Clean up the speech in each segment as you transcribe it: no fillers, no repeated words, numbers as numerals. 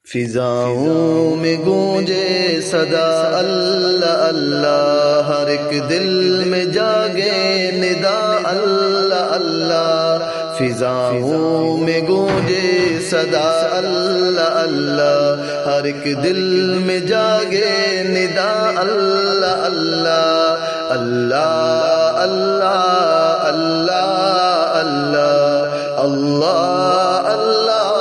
فضاؤں میں گونجے صدا اللہ اللہ، ہر ایک دل میں جاگے ندا اللہ اللہ۔ فضاؤں میں گونجے صدا اللہ اللہ، ہر ایک دل میں جاگے ندا اللہ اللہ۔ اللہ اللہ اللہ اللہ اللہ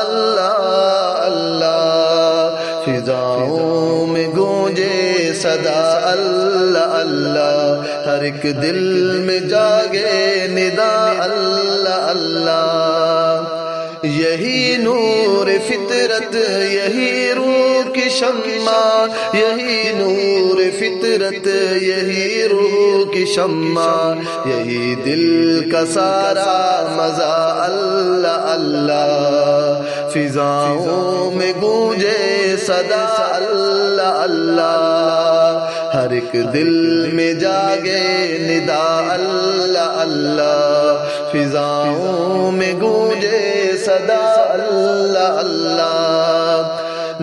اللہ اللہ۔ فضاؤں میں گونجے صدا اللہ اللہ، ہر ایک دل میں جاگے ندا اللہ اللہ۔ یہی نور فطرت، یہی روح کی شمع، یہی نور فطرت، یہی روح کی شمع، یہی دل کا سارا مزہ اللہ اللہ۔ فضاؤں میں گونجے صدا اللہ اللہ، ہر ایک دل میں جاگے ندا اللہ اللہ۔ فضاؤں میں گونجے صدا اللہ اللہ،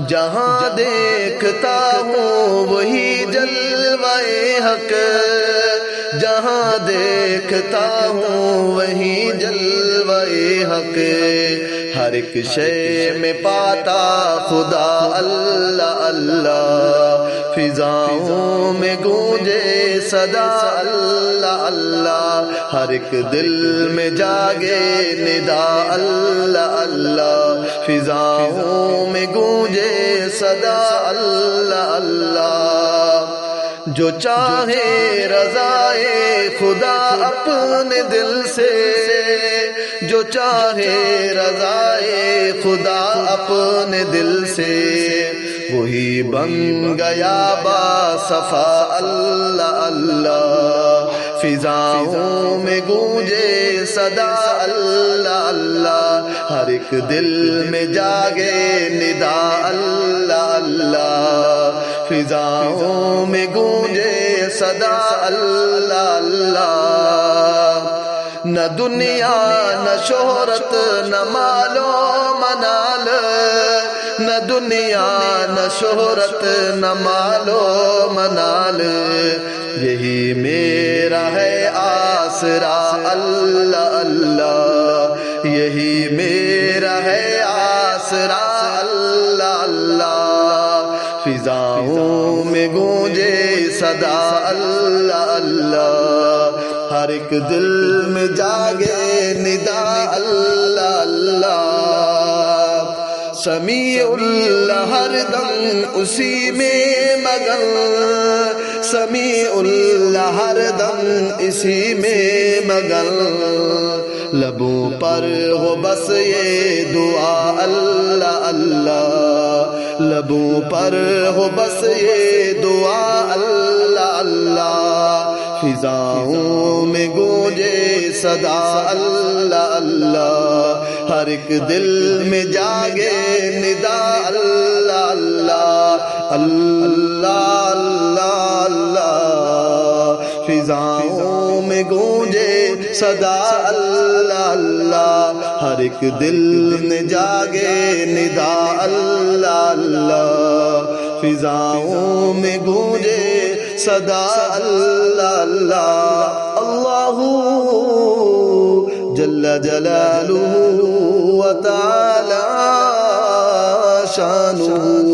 جہاں دیکھتا ہوں وہی جلوہ حق، جہاں دیکھتا ہوں وہی جلوہ حق، ہر ایک شے میں پاتا خدا اللہ اللہ۔ فضاؤں میں گونجے صدا اللہ اللہ، ہر ایک دل میں جاگے ندا اللہ اللہ۔ فضاؤں میں گونجے صدا اللہ اللہ، جو چاہے رضائے خدا اپنے دل سے، جو چاہے رضائے خدا اپنے دل سے، وہی بن گیا با صفا اللہ اللہ۔ فضاؤں میں گونجے صدا اللہ اللہ، ہر ایک دل میں جاگے ندا اللہ اللہ۔ فضاؤں میں گونجے صدا اللہ اللہ، نہ دنیا نہ شہرت نہ مال و منال، نہ دنیا نہ شہرت نہ مال و منال، یہی میرا ہے آسرا اللہ اللہ، یہی میرا ہے آسرا اللہ اللہ۔ فضاؤں میں گونجے صدا اللہ اللہ، ہر ایک دل میں جاگے ندا اللہ اللہ۔ سمیع اللہ ہر دم اسی میں مگن، سمیع اللہ ہر دم اسی میں مگن، لبوں پر ہو بس یہ دعا اللہ اللہ، لبوں پر ہو بس یہ دعا اللہ اللہ۔ فضاؤں میں گونجے صدا اللہ اللہ، ہر ایک دل میں جاگے ندا اللہ اللہ اللہ اللہ اللہ۔ فضاؤں میں گونجے صدا اللہ اللہ، ہر ایک دل میں جاگے ندا اللہ اللہ۔ فضاؤں میں گونجے صدا اللہ اللہ۔ اللہ جل جلالہ و تعالی شانہ،